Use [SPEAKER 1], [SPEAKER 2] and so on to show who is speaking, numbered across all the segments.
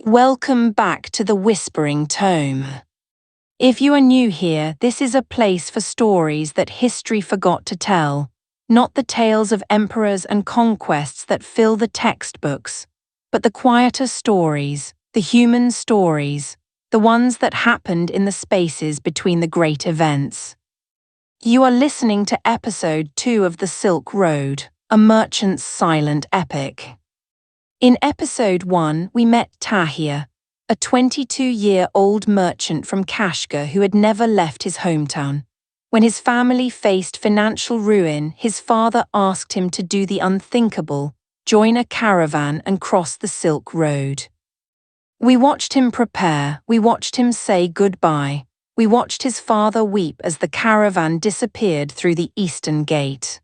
[SPEAKER 1] Welcome back to the Whispering Tome. If you are new here, this is a place for stories that history forgot to tell, not the tales of emperors and conquests that fill the textbooks, but the quieter stories, the human stories, the ones that happened in the spaces between the great events. You are listening to episode 2 of The Silk Road, a merchant's silent epic. In episode 1, we met Tahir, a 22-year-old merchant from Kashgar who had never left his hometown. When his family faced financial ruin, his father asked him to do the unthinkable, join a caravan and cross the Silk Road. We watched him prepare, we watched him say goodbye, we watched his father weep as the caravan disappeared through the eastern gate.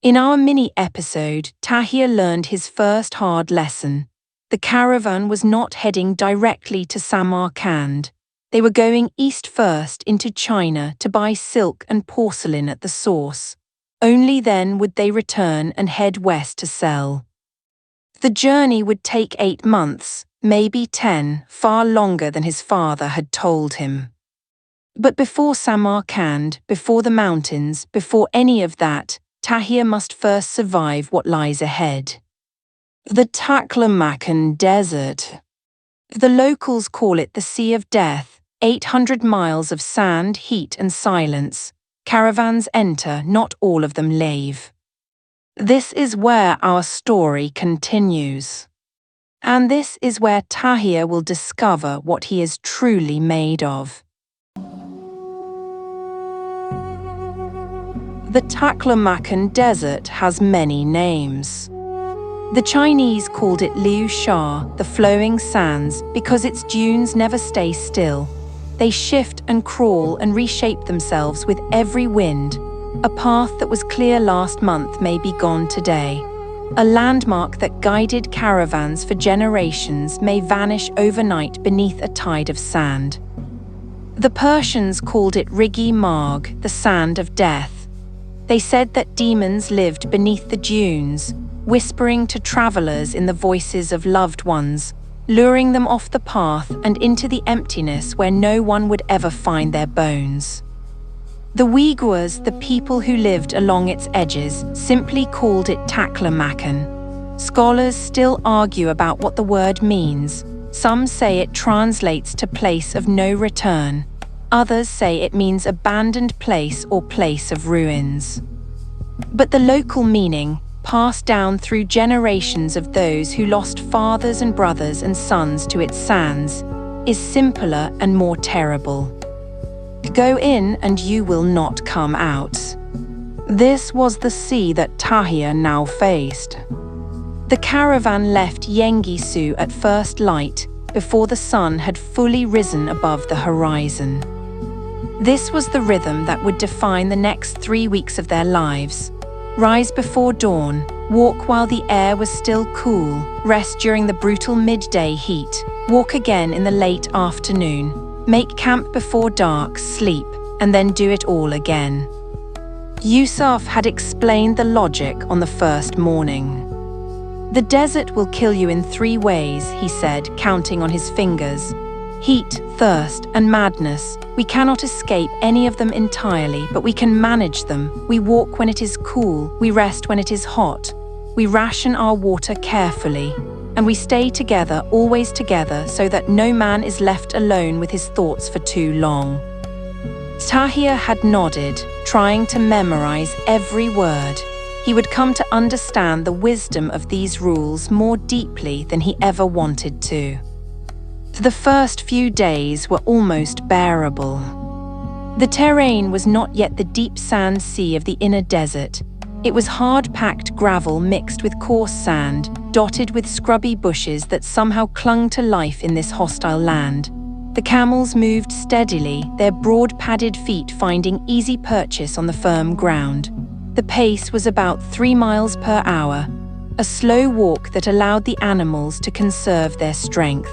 [SPEAKER 1] In our mini-episode, Tahir learned his first hard lesson. The caravan was not heading directly to Samarkand. They were going east first into China to buy silk and porcelain at the source. Only then would they return and head west to sell. The journey would take 8 months, maybe 10, far longer than his father had told him. But before Samarkand, before the mountains, before any of that, Tahir must first survive what lies ahead. The Taklamakan Desert. The locals call it the Sea of Death, 800 miles of sand, heat and silence. Caravans enter, not all of them leave. This is where our story continues. And this is where Tahir will discover what he is truly made of. The Taklamakan Desert has many names. The Chinese called it Liu Sha, the flowing sands, because its dunes never stay still. They shift and crawl and reshape themselves with every wind. A path that was clear last month may be gone today. A landmark that guided caravans for generations may vanish overnight beneath a tide of sand. The Persians called it Rigi Marg, the sand of death. They said that demons lived beneath the dunes, whispering to travelers in the voices of loved ones, luring them off the path and into the emptiness where no one would ever find their bones. The Uyghurs, the people who lived along its edges, simply called it Taklamakan. Scholars still argue about what the word means. Some say it translates to place of no return. Others say it means abandoned place or place of ruins. But the local meaning, passed down through generations of those who lost fathers and brothers and sons to its sands, is simpler and more terrible. Go in and you will not come out. This was the sea that Tahir now faced. The caravan left Yengisu at first light, before the sun had fully risen above the horizon. This was the rhythm that would define the next 3 weeks of their lives. Rise before dawn, walk while the air was still cool, rest during the brutal midday heat, walk again in the late afternoon, make camp before dark, sleep, and then do it all again. Yusuf had explained the logic on the first morning. The desert will kill you in 3 ways, he said, counting on his fingers. Heat, thirst, and madness. We cannot escape any of them entirely, but we can manage them. We walk when it is cool, we rest when it is hot. We ration our water carefully, and we stay together, always together, so that no man is left alone with his thoughts for too long. Tahir had nodded, trying to memorize every word. He would come to understand the wisdom of these rules more deeply than he ever wanted to. The first few days were almost bearable. The terrain was not yet the deep sand sea of the inner desert. It was hard-packed gravel mixed with coarse sand, dotted with scrubby bushes that somehow clung to life in this hostile land. The camels moved steadily, their broad padded feet finding easy purchase on the firm ground. The pace was about 3 miles per hour, a slow walk that allowed the animals to conserve their strength.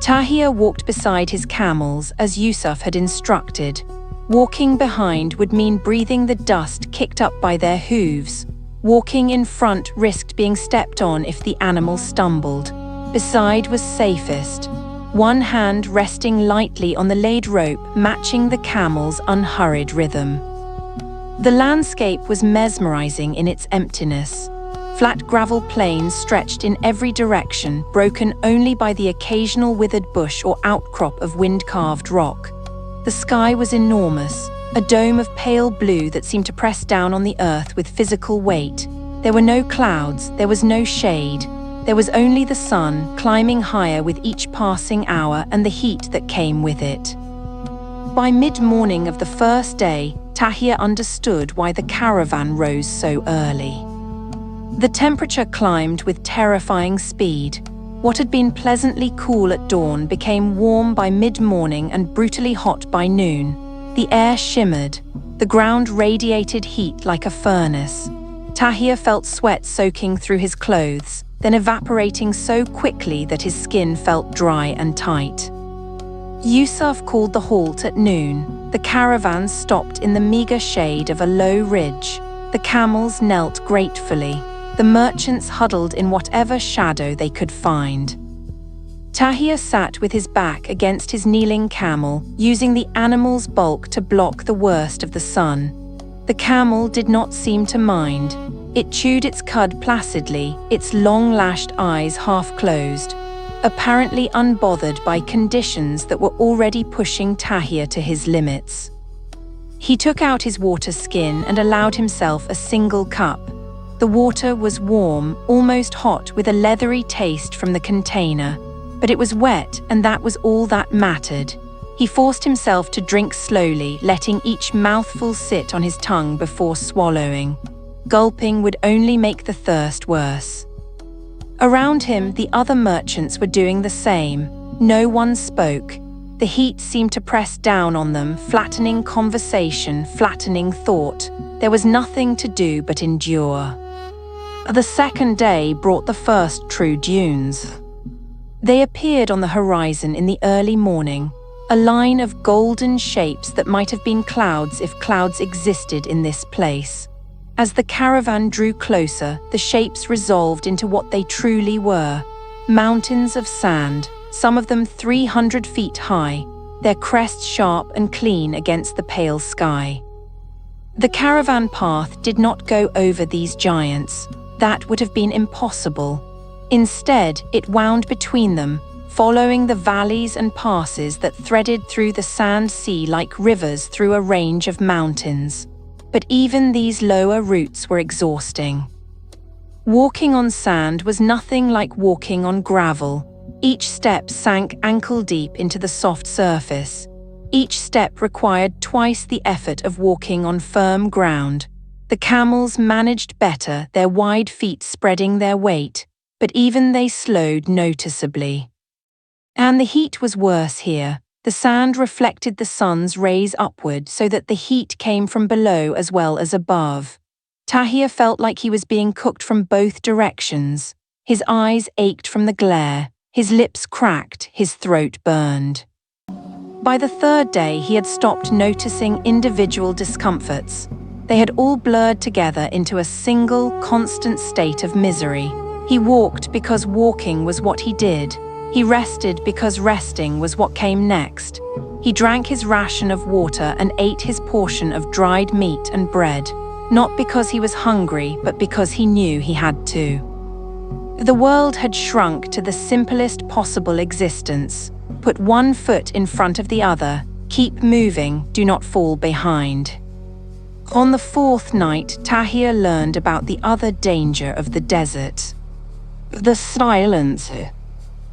[SPEAKER 1] Tahir walked beside his camels as Yusuf had instructed. Walking behind would mean breathing the dust kicked up by their hooves. Walking in front risked being stepped on if the animal stumbled. Beside was safest, one hand resting lightly on the laid rope, matching the camel's unhurried rhythm. The landscape was mesmerizing in its emptiness. Flat gravel plains stretched in every direction, broken only by the occasional withered bush or outcrop of wind-carved rock. The sky was enormous, a dome of pale blue that seemed to press down on the earth with physical weight. There were no clouds, there was no shade. There was only the sun, climbing higher with each passing hour and the heat that came with it. By mid-morning of the first day, Tahir understood why the caravan rose so early. The temperature climbed with terrifying speed. What had been pleasantly cool at dawn became warm by mid-morning and brutally hot by noon. The air shimmered. The ground radiated heat like a furnace. Tahir felt sweat soaking through his clothes, then evaporating so quickly that his skin felt dry and tight. Yusuf called the halt at noon. The caravan stopped in the meager shade of a low ridge. The camels knelt gratefully. The merchants huddled in whatever shadow they could find. Tahir sat with his back against his kneeling camel, using the animal's bulk to block the worst of the sun. The camel did not seem to mind. It chewed its cud placidly, its long-lashed eyes half-closed, apparently unbothered by conditions that were already pushing Tahir to his limits. He took out his water skin and allowed himself a single cup. The water was warm, almost hot, with a leathery taste from the container. But it was wet, and that was all that mattered. He forced himself to drink slowly, letting each mouthful sit on his tongue before swallowing. Gulping would only make the thirst worse. Around him, the other merchants were doing the same. No one spoke. The heat seemed to press down on them, flattening conversation, flattening thought. There was nothing to do but endure. The second day brought the first true dunes. They appeared on the horizon in the early morning, a line of golden shapes that might have been clouds if clouds existed in this place. As the caravan drew closer, the shapes resolved into what they truly were: mountains of sand, some of them 300 feet high, their crests sharp and clean against the pale sky. The caravan path did not go over these giants. That would have been impossible. Instead, it wound between them, following the valleys and passes that threaded through the sand sea like rivers through a range of mountains. But even these lower routes were exhausting. Walking on sand was nothing like walking on gravel. Each step sank ankle-deep into the soft surface. Each step required twice the effort of walking on firm ground. The camels managed better, their wide feet spreading their weight, but even they slowed noticeably. And the heat was worse here. The sand reflected the sun's rays upward so that the heat came from below as well as above. Tahir felt like he was being cooked from both directions. His eyes ached from the glare, his lips cracked, his throat burned. By the third day, he had stopped noticing individual discomforts. They had all blurred together into a single, constant state of misery. He walked because walking was what he did. He rested because resting was what came next. He drank his ration of water and ate his portion of dried meat and bread, not because he was hungry, but because he knew he had to. The world had shrunk to the simplest possible existence. Put one foot in front of the other, keep moving, do not fall behind. On the fourth night, Tahir learned about the other danger of the desert. The silence.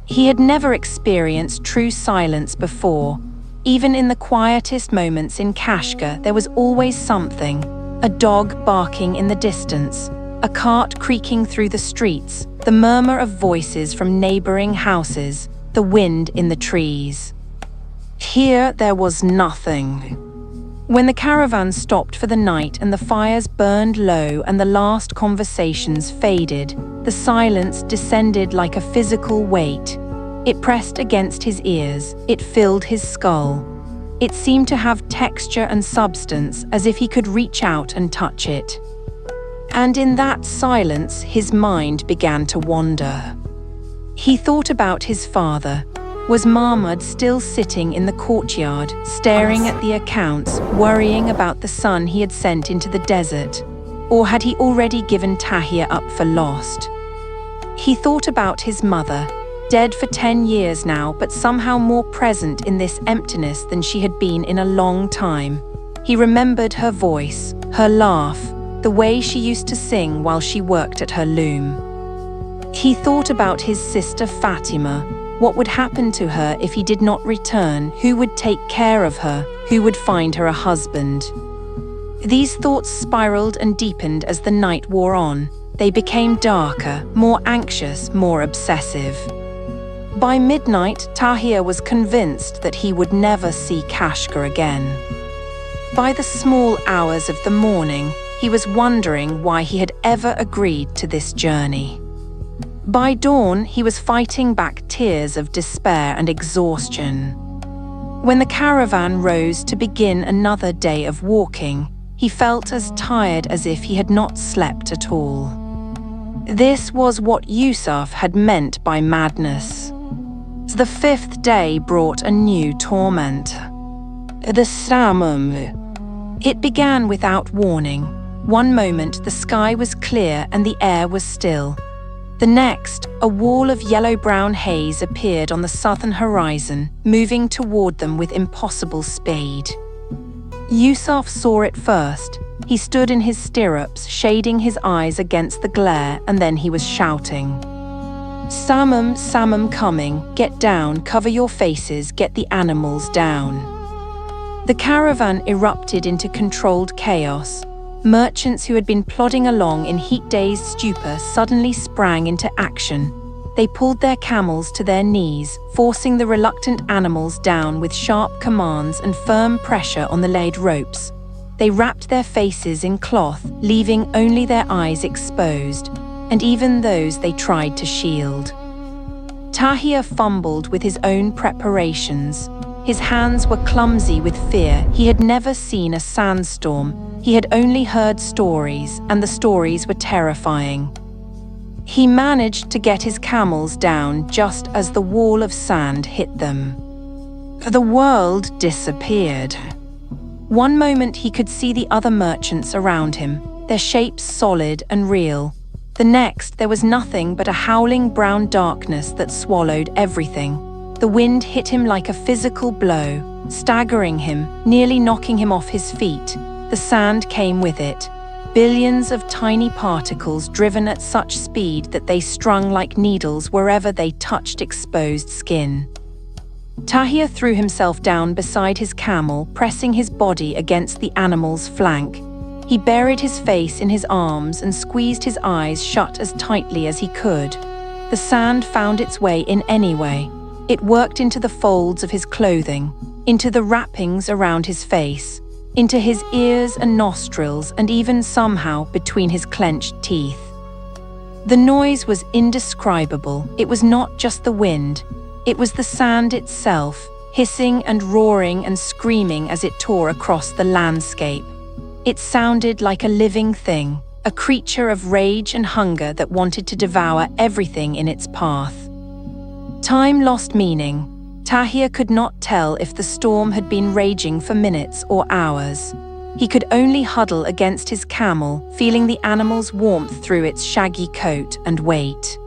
[SPEAKER 1] He had never experienced true silence before. Even in the quietest moments in Kashgar, there was always something. A dog barking in the distance, a cart creaking through the streets, the murmur of voices from neighboring houses, the wind in the trees. Here there was nothing. When the caravan stopped for the night and the fires burned low and the last conversations faded, the silence descended like a physical weight. It pressed against his ears, it filled his skull. It seemed to have texture and substance, as if he could reach out and touch it. And in that silence, his mind began to wander. He thought about his father. Was Mahmud still sitting in the courtyard, staring at the accounts, worrying about the son he had sent into the desert? Or had he already given Tahir up for lost? He thought about his mother, dead for 10 years now, but somehow more present in this emptiness than she had been in a long time. He remembered her voice, her laugh, the way she used to sing while she worked at her loom. He thought about his sister Fatima. What would happen to her if he did not return? Who would take care of her? Who would find her a husband? These thoughts spiraled and deepened as the night wore on. They became darker, more anxious, more obsessive. By midnight, Tahir was convinced that he would never see Kashgar again. By the small hours of the morning, he was wondering why he had ever agreed to this journey. By dawn, he was fighting back tears of despair and exhaustion. When the caravan rose to begin another day of walking, he felt as tired as if he had not slept at all. This was what Yusuf had meant by madness. The fifth day brought a new torment. The Samum. It began without warning. One moment the sky was clear and the air was still. The next, a wall of yellow-brown haze appeared on the southern horizon, moving toward them with impossible speed. Yusuf saw it first. He stood in his stirrups, shading his eyes against the glare, and then he was shouting. "Samum, Samum coming, get down, cover your faces, get the animals down." The caravan erupted into controlled chaos. Merchants who had been plodding along in heat-dazed stupor suddenly sprang into action. They pulled their camels to their knees, forcing the reluctant animals down with sharp commands and firm pressure on the laid ropes. They wrapped their faces in cloth, leaving only their eyes exposed, and even those they tried to shield. Tahir fumbled with his own preparations. His hands were clumsy with fear. He had never seen a sandstorm. He had only heard stories, and the stories were terrifying. He managed to get his camels down just as the wall of sand hit them. The world disappeared. One moment he could see the other merchants around him, their shapes solid and real. The next, there was nothing but a howling brown darkness that swallowed everything. The wind hit him like a physical blow, staggering him, nearly knocking him off his feet. The sand came with it, billions of tiny particles driven at such speed that they strung like needles wherever they touched exposed skin. Tahir threw himself down beside his camel, pressing his body against the animal's flank. He buried his face in his arms and squeezed his eyes shut as tightly as he could. The sand found its way in anyway. It worked into the folds of his clothing, into the wrappings around his face, into his ears and nostrils, and even somehow between his clenched teeth. The noise was indescribable. It was not just the wind. It was the sand itself, hissing and roaring and screaming as it tore across the landscape. It sounded like a living thing, a creature of rage and hunger that wanted to devour everything in its path. Time lost meaning. Tahir could not tell if the storm had been raging for minutes or hours. He could only huddle against his camel, feeling the animal's warmth through its shaggy coat, and wait.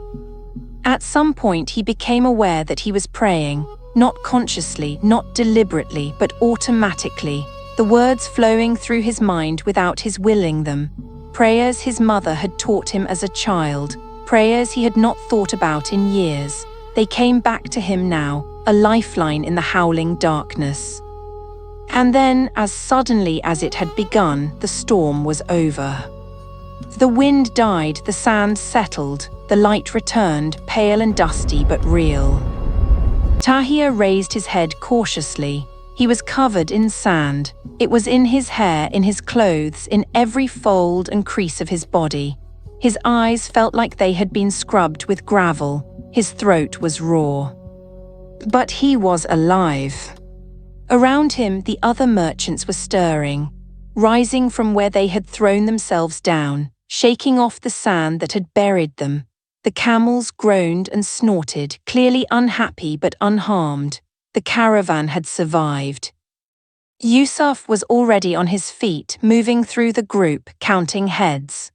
[SPEAKER 1] At some point he became aware that he was praying, not consciously, not deliberately, but automatically, the words flowing through his mind without his willing them. Prayers his mother had taught him as a child, prayers he had not thought about in years. They came back to him now, a lifeline in the howling darkness. And then, as suddenly as it had begun, the storm was over. The wind died, the sand settled, the light returned, pale and dusty but real. Tahir raised his head cautiously. He was covered in sand. It was in his hair, in his clothes, in every fold and crease of his body. His eyes felt like they had been scrubbed with gravel. His throat was raw. But he was alive. Around him, the other merchants were stirring, rising from where they had thrown themselves down, shaking off the sand that had buried them. The camels groaned and snorted, clearly unhappy but unharmed. The caravan had survived. Yusuf was already on his feet, moving through the group, counting heads.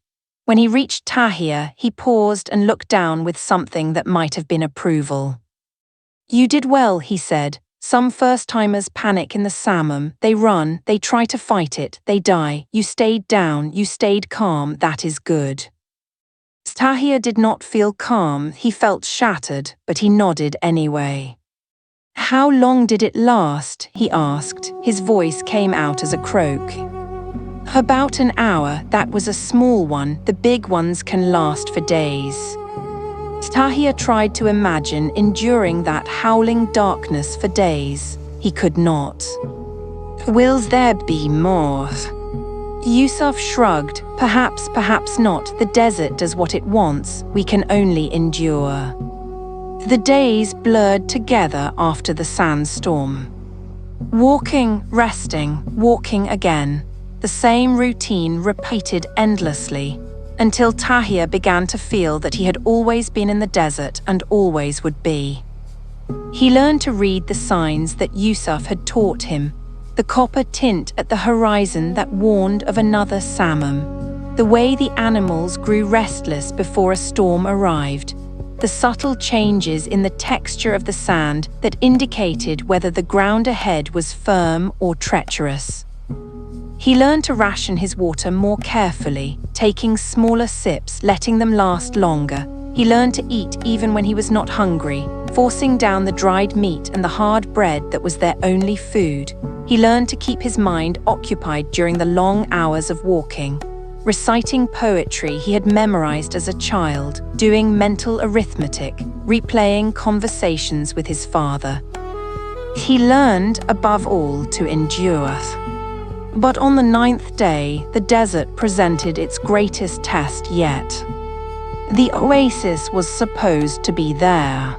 [SPEAKER 1] When he reached Tahir, he paused and looked down with something that might have been approval. "You did well," he said. "Some first-timers panic in the Samum. They run, they try to fight it, they die. You stayed down, you stayed calm, that is good." Tahir did not feel calm, he felt shattered, but he nodded anyway. "How long did it last?" he asked. His voice came out as a croak. "About an hour, that was a small one, the big ones can last for days." Tahir tried to imagine enduring that howling darkness for days. He could not. "Will there be more?" Yusuf shrugged. "Perhaps, perhaps not. The desert does what it wants. We can only endure." The days blurred together after the sandstorm. Walking, resting, walking again. The same routine repeated endlessly, until Tahir began to feel that he had always been in the desert and always would be. He learned to read the signs that Yusuf had taught him, the copper tint at the horizon that warned of another Samum, the way the animals grew restless before a storm arrived, the subtle changes in the texture of the sand that indicated whether the ground ahead was firm or treacherous. He learned to ration his water more carefully, taking smaller sips, letting them last longer. He learned to eat even when he was not hungry, forcing down the dried meat and the hard bread that was their only food. He learned to keep his mind occupied during the long hours of walking, reciting poetry he had memorized as a child, doing mental arithmetic, replaying conversations with his father. He learned, above all, to endure. But on the 9th day, the desert presented its greatest test yet. The oasis was supposed to be there.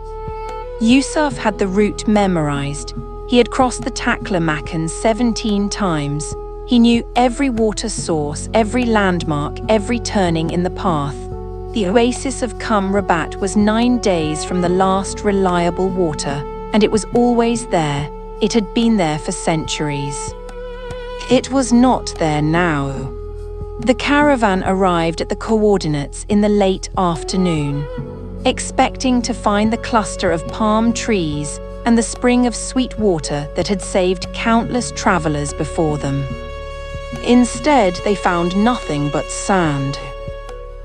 [SPEAKER 1] Yusuf had the route memorized. He had crossed the Taklamakan 17 times. He knew every water source, every landmark, every turning in the path. The oasis of Rabat was 9 days from the last reliable water, and it was always there. It had been there for centuries. It was not there now. The caravan arrived at the coordinates in the late afternoon, expecting to find the cluster of palm trees and the spring of sweet water that had saved countless travelers before them. Instead, they found nothing but sand.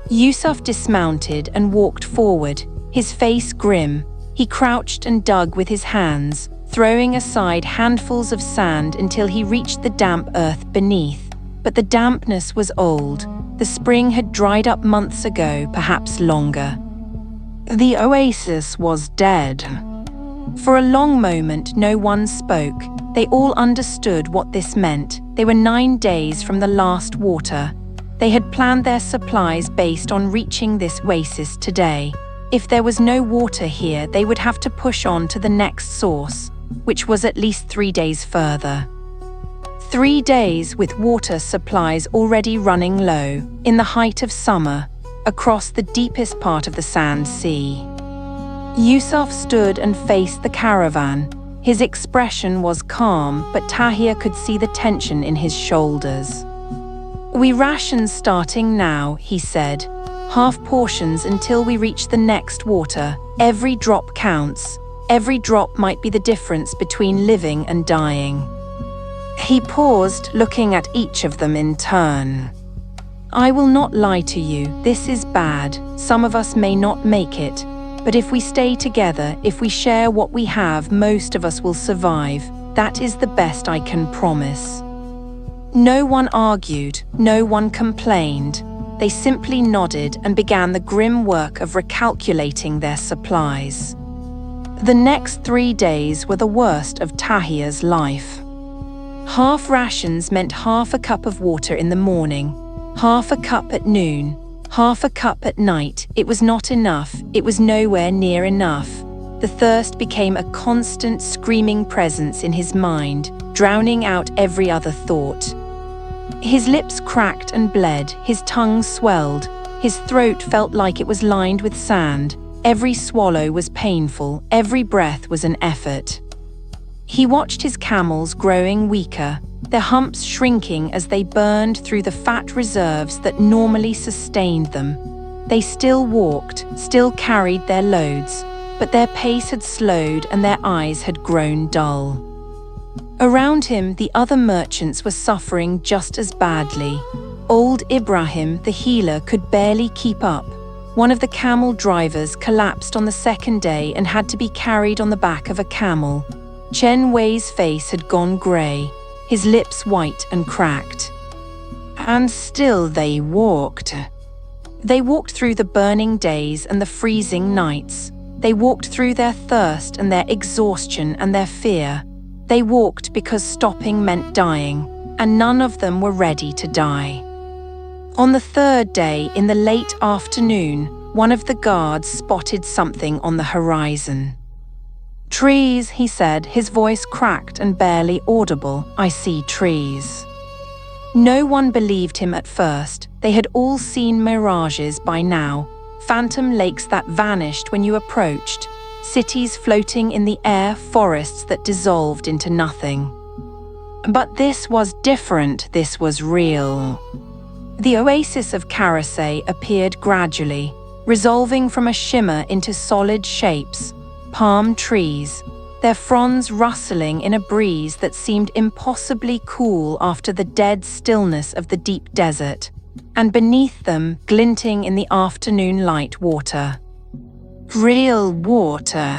[SPEAKER 1] Yusuf dismounted and walked forward, his face grim. He crouched and dug with his hands, throwing aside handfuls of sand until he reached the damp earth beneath. But the dampness was old. The spring had dried up months ago, perhaps longer. The oasis was dead. For a long moment, no one spoke. They all understood what this meant. They were 9 days from the last water. They had planned their supplies based on reaching this oasis today. If there was no water here, they would have to push on to the next source, which was at least 3 days further. 3 days with water supplies already running low, in the height of summer, across the deepest part of the sand sea. Yusuf stood and faced the caravan. His expression was calm, but Tahir could see the tension in his shoulders. "We ration starting now," he said. "Half portions until we reach the next water. Every drop counts. Every drop might be the difference between living and dying." He paused, looking at each of them in turn. "I will not lie to you, this is bad. Some of us may not make it. But if we stay together, if we share what we have, most of us will survive. That is the best I can promise." No one argued, no one complained. They simply nodded and began the grim work of recalculating their supplies. The next 3 days were the worst of Tahir's life. Half rations meant half a cup of water in the morning, half a cup at noon, half a cup at night. It was not enough. It was nowhere near enough. The thirst became a constant screaming presence in his mind, drowning out every other thought. His lips cracked and bled, his tongue swelled, His throat felt like it was lined with sand. Every swallow was painful, every breath was an effort. He watched his camels growing weaker, their humps shrinking as they burned through the fat reserves that normally sustained them. They still walked, still carried their loads, but their pace had slowed and their eyes had grown dull. Around him, the other merchants were suffering just as badly. Old Ibrahim, the healer, could barely keep up. One of the camel drivers collapsed on the second day and had to be carried on the back of a camel. Chen Wei's face had gone grey, his lips white and cracked. And still they walked. They walked through the burning days and the freezing nights. They walked through their thirst and their exhaustion and their fear. They walked because stopping meant dying, and none of them were ready to die. On the third day, in the late afternoon, one of the guards spotted something on the horizon. "Trees," he said, his voice cracked and barely audible. "I see trees." No one believed him at first. They had all seen mirages by now. Phantom lakes that vanished when you approached. Cities floating in the air, forests that dissolved into nothing. But this was different, this was real. The oasis of Karasay appeared gradually, resolving from a shimmer into solid shapes. Palm trees, their fronds rustling in a breeze that seemed impossibly cool after the dead stillness of the deep desert, and beneath them, glinting in the afternoon light, water. Real water.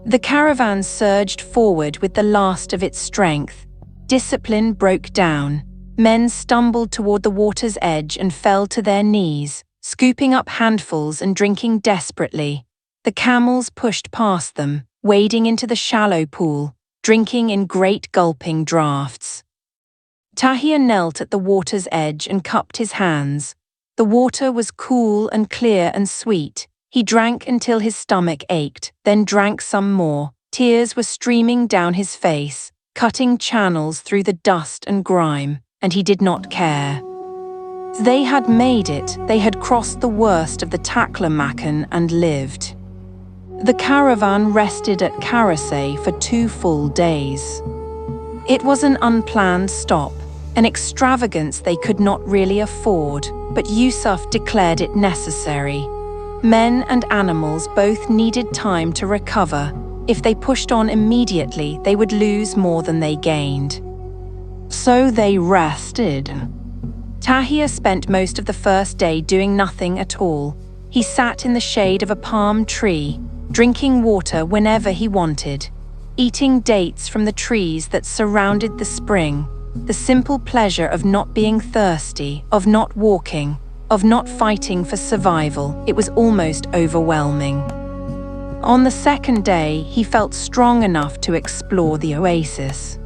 [SPEAKER 1] The caravan surged forward with the last of its strength. Discipline broke down. Men stumbled toward the water's edge and fell to their knees, scooping up handfuls and drinking desperately. The camels pushed past them, wading into the shallow pool, drinking in great gulping draughts. Tahir knelt at the water's edge and cupped his hands. The water was cool and clear and sweet. He drank until his stomach ached, then drank some more. Tears were streaming down his face, cutting channels through the dust and grime, and he did not care. They had made it. They had crossed the worst of the Taklamakan and lived. The caravan rested at Karasay for 2 full days. It was an unplanned stop, an extravagance they could not really afford, but Yusuf declared it necessary. Men and animals both needed time to recover. If they pushed on immediately, they would lose more than they gained. So they rested. Tahir spent most of the first day doing nothing at all. He sat in the shade of a palm tree, drinking water whenever he wanted, eating dates from the trees that surrounded the spring. The simple pleasure of not being thirsty, of not walking, of not fighting for survival, it was almost overwhelming. On the second day, he felt strong enough to explore the oasis.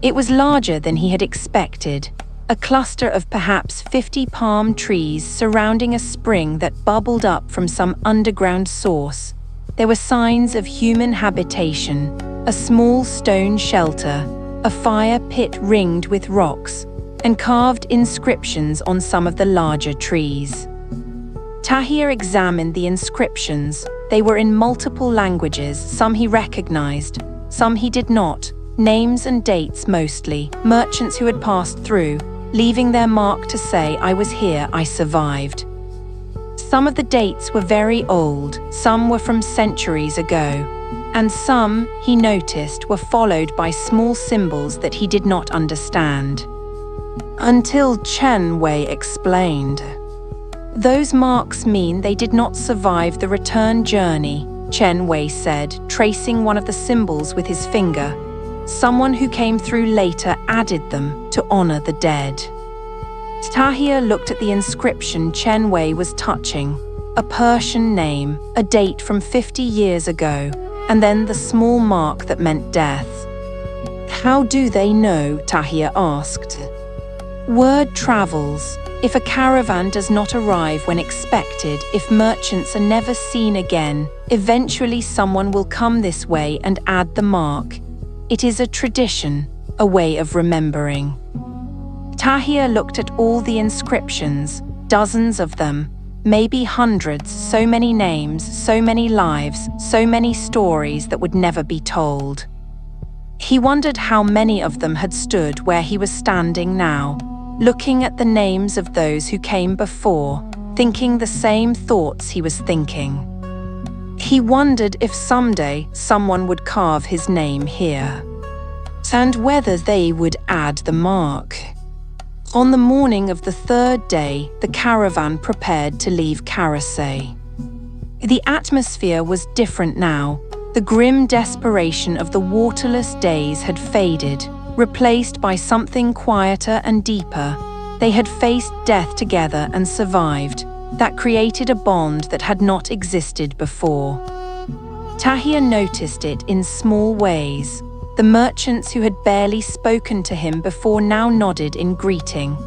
[SPEAKER 1] It was larger than he had expected, a cluster of perhaps 50 palm trees surrounding a spring that bubbled up from some underground source. There were signs of human habitation, a small stone shelter, a fire pit ringed with rocks, and carved inscriptions on some of the larger trees. Tahir examined the inscriptions. They were in multiple languages, some he recognized, some he did not, names and dates mostly, merchants who had passed through, leaving their mark to say, "I was here, I survived." Some of the dates were very old, some were from centuries ago, and some, he noticed, were followed by small symbols that he did not understand. Until Chen Wei explained. "Those marks mean they did not survive the return journey," Chen Wei said, tracing one of the symbols with his finger. "Someone who came through later added them to honor the dead." Tahir looked at the inscription Chen Wei was touching, a Persian name, a date from 50 years ago, and then the small mark that meant death. "How do they know?" Tahir asked. "Word travels. If a caravan does not arrive when expected, if merchants are never seen again, eventually someone will come this way and add the mark. It is a tradition, a way of remembering." Tahir looked at all the inscriptions. dozens of them, maybe hundreds, so many names, so many lives, so many stories that would never be told. He wondered how many of them had stood where he was standing now, looking at the names of those who came before, thinking the same thoughts he was thinking. He wondered if someday someone would carve his name here, and whether they would add the mark. On the morning of the third day, the caravan prepared to leave Karasay. The atmosphere was different now. The grim desperation of the waterless days had faded, replaced by something quieter and deeper. They had faced death together and survived. That created a bond that had not existed before. Tahir noticed it in small ways. The merchants who had barely spoken to him before now nodded in greeting.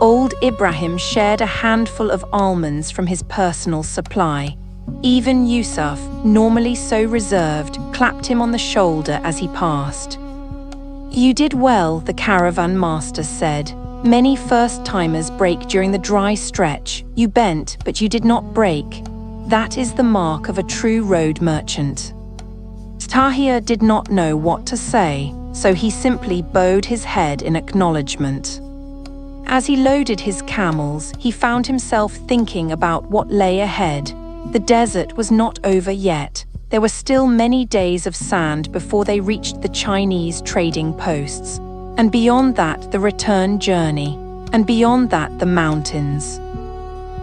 [SPEAKER 1] Old Ibrahim shared a handful of almonds from his personal supply. Even Yusuf, normally so reserved, clapped him on the shoulder as he passed. "You did well," the caravan master said. "Many first-timers break during the dry stretch. You bent, but you did not break. That is the mark of a true road merchant." Tahir did not know what to say, so he simply bowed his head in acknowledgement. As he loaded his camels, he found himself thinking about what lay ahead. The desert was not over yet. There were still many days of sand before they reached the Chinese trading posts. And beyond that, the return journey, and beyond that, the mountains.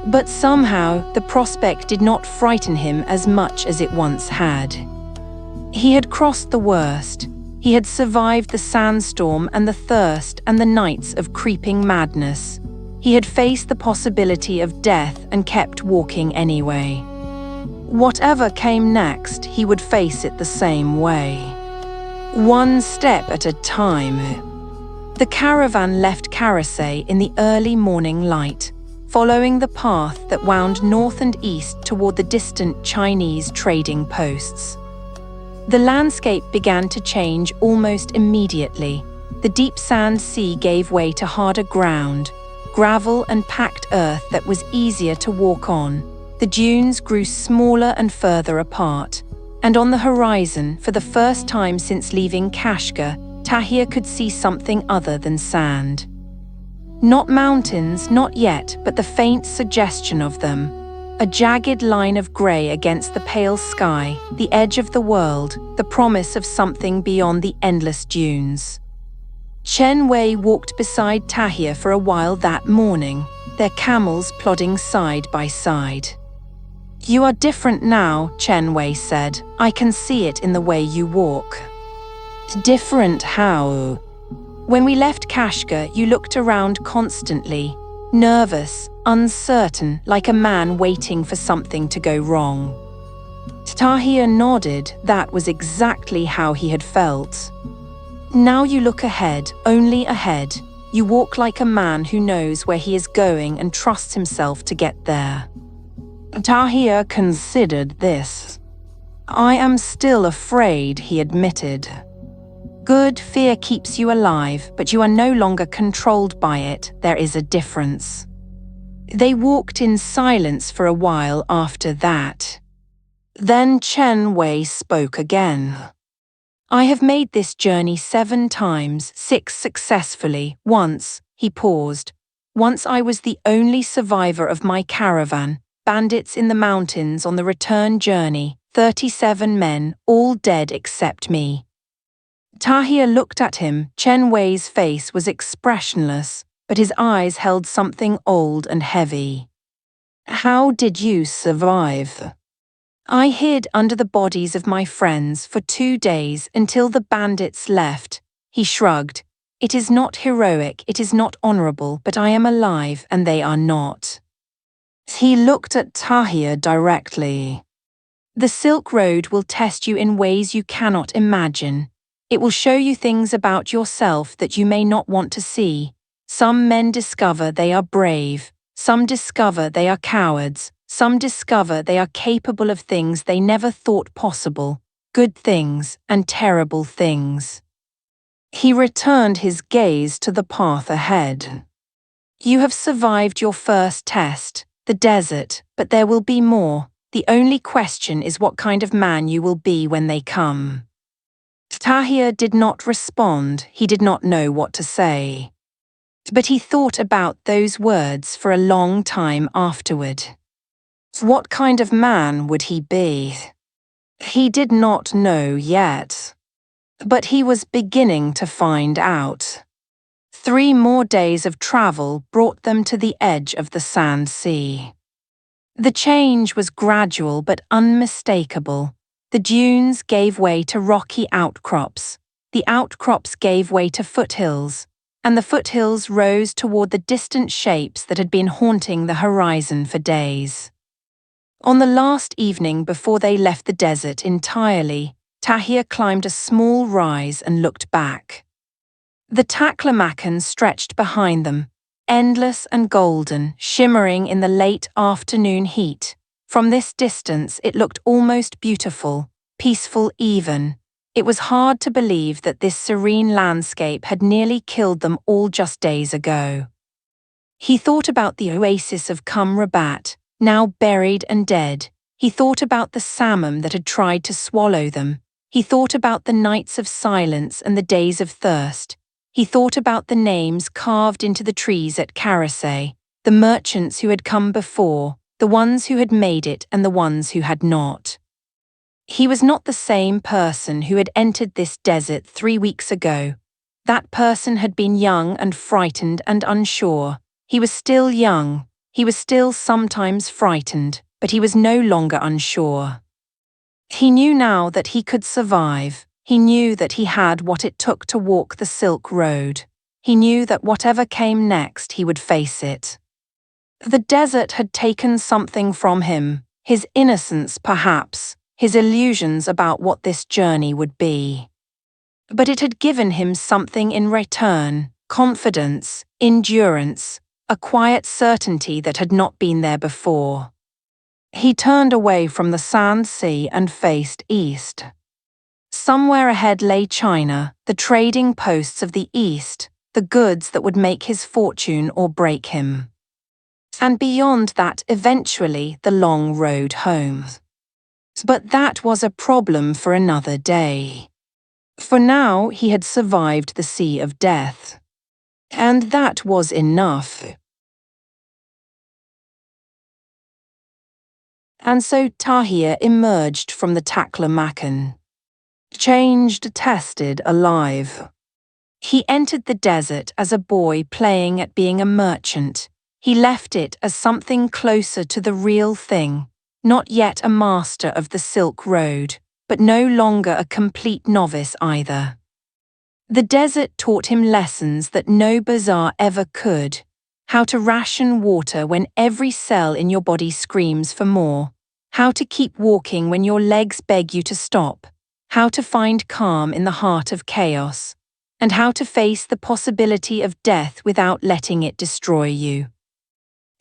[SPEAKER 1] But somehow, the prospect did not frighten him as much as it once had. He had crossed the worst. He had survived the sandstorm and the thirst and the nights of creeping madness. He had faced the possibility of death and kept walking anyway. Whatever came next, he would face it the same way. One step at a time. The caravan left Karasay in the early morning light, following the path that wound north and east toward the distant Chinese trading posts. The landscape began to change almost immediately. The deep sand sea gave way to harder ground, gravel and packed earth that was easier to walk on. The dunes grew smaller and further apart, and on the horizon, for the first time since leaving Kashgar, Tahir could see something other than sand. Not mountains, not yet, but the faint suggestion of them. A jagged line of grey against the pale sky, the edge of the world, the promise of something beyond the endless dunes. Chen walked beside Tahir for a while that morning, their camels plodding side by side. "You are different now," Chen said. "I can see it in the way you walk." "Different how?" "When we left Kashgar, you looked around constantly, nervous, uncertain, like a man waiting for something to go wrong." Tahir nodded. That was exactly how he had felt. "Now you look ahead, only ahead. You walk like a man who knows where he is going and trusts himself to get there." Tahir considered this. "I am still afraid," he admitted. "Good, fear keeps you alive, but you are no longer controlled by it. There is a difference." They walked in silence for a while after that. Then Chen spoke again. "I have made this journey 7 times, 6 successfully. Once," he paused, "once I was the only survivor of my caravan, bandits in the mountains on the return journey, 37 men, all dead except me." Tahir looked at him. Chen face was expressionless, but his eyes held something old and heavy. "How did you survive?" "I hid under the bodies of my friends for 2 days until the bandits left." He shrugged. "It is not heroic, it is not honorable, but I am alive and they are not." He looked at Tahir directly. "The Silk Road will test you in ways you cannot imagine. It will show you things about yourself that you may not want to see. Some men discover they are brave. Some discover they are cowards. Some discover they are capable of things they never thought possible, good things and terrible things." He returned his gaze to the path ahead. You have survived your first test, the desert, but there will be more. The only question is what kind of man you will be when they come. Tahir did not respond. He did not know what to say. But he thought about those words for a long time afterward. What kind of man would he be? He did not know yet. But he was beginning to find out. 3 more days of travel brought them to the edge of the sand sea. The change was gradual but unmistakable. The dunes gave way to rocky outcrops, the outcrops gave way to foothills, and the foothills rose toward the distant shapes that had been haunting the horizon for days. On the last evening before they left the desert entirely, Tahir climbed a small rise and looked back. The Taklamakan stretched behind them, endless and golden, shimmering in the late afternoon heat. From this distance it looked almost beautiful, peaceful even. It was hard to believe that this serene landscape had nearly killed them all just days ago. He thought about the oasis of Rabat, now buried and dead. He thought about the salmon that had tried to swallow them. He thought about the nights of silence and the days of thirst. He thought about the names carved into the trees at Karasay, the merchants who had come before, the ones who had made it and the ones who had not. He was not the same person who had entered this desert 3 weeks ago. That person had been young and frightened and unsure. He was still young. He was still sometimes frightened, but he was no longer unsure. He knew now that he could survive. He knew that he had what it took to walk the Silk Road. He knew that whatever came next, he would face it. The desert had taken something from him, his innocence perhaps, his illusions about what this journey would be. But it had given him something in return, confidence, endurance, a quiet certainty that had not been there before. He turned away from the sand sea and faced east. Somewhere ahead lay China, the trading posts of the East, the goods that would make his fortune or break him. And beyond that, eventually, the long road home. But that was a problem for another day. For now, he had survived the sea of death. And that was enough. And so Tahir emerged from the Taklamakan. Changed, tested, alive. He entered the desert as a boy playing at being a merchant. He left it as something closer to the real thing, not yet a master of the Silk Road, but no longer a complete novice either. The desert taught him lessons that no bazaar ever could. How to ration water when every cell in your body screams for more. How to keep walking when your legs beg you to stop. How to find calm in the heart of chaos, and how to face the possibility of death without letting it destroy you.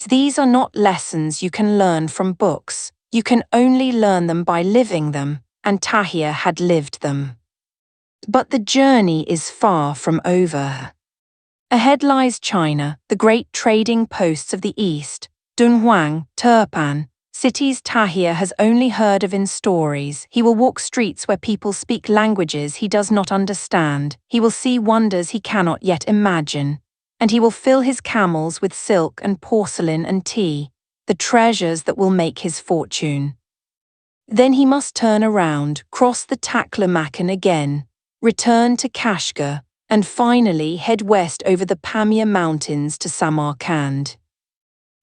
[SPEAKER 1] These are not lessons you can learn from books. You can only learn them by living them, and Tahir had lived them. But the journey is far from over. Ahead lies China, the great trading posts of the East, Dunhuang, Turpan, cities Tahir has only heard of in stories. He will walk streets where people speak languages he does not understand. He will see wonders he cannot yet imagine. And he will fill his camels with silk and porcelain and tea, the treasures that will make his fortune. Then he must turn around, cross the Taklamakan again, return to Kashgar, and finally head west over the Pamir Mountains to Samarkand.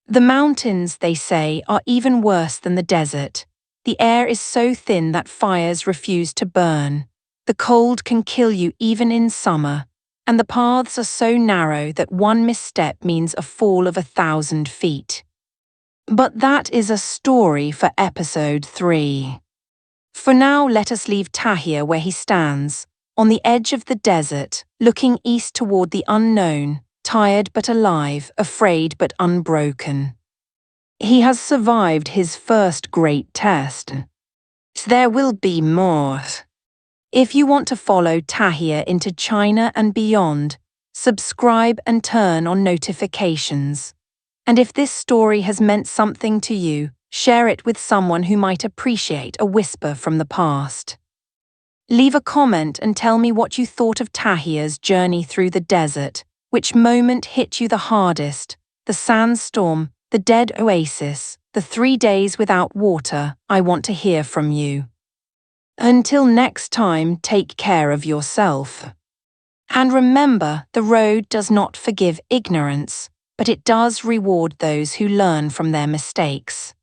[SPEAKER 1] The mountains, they say, are even worse than the desert. The air is so thin that fires refuse to burn. The cold can kill you even in summer, and the paths are so narrow that one misstep means a fall of 1,000 feet. But that is a story for episode 3. For now, let us leave Tahir where he stands, on the edge of the desert, looking east toward the unknown, tired but alive, afraid but unbroken. He has survived his first great test. There will be more. If you want to follow Tahir into China and beyond, subscribe and turn on notifications. And if this story has meant something to you, share it with someone who might appreciate a whisper from the past. Leave a comment and tell me what you thought of Tahir's journey through the desert. Which moment hit you the hardest? The sandstorm, the dead oasis, the 3 days without water? I want to hear from you. Until next time, take care of yourself. And remember, the road does not forgive ignorance, but it does reward those who learn from their mistakes.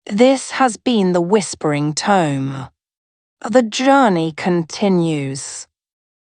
[SPEAKER 1] This has been the Whispering Tome. The journey continues.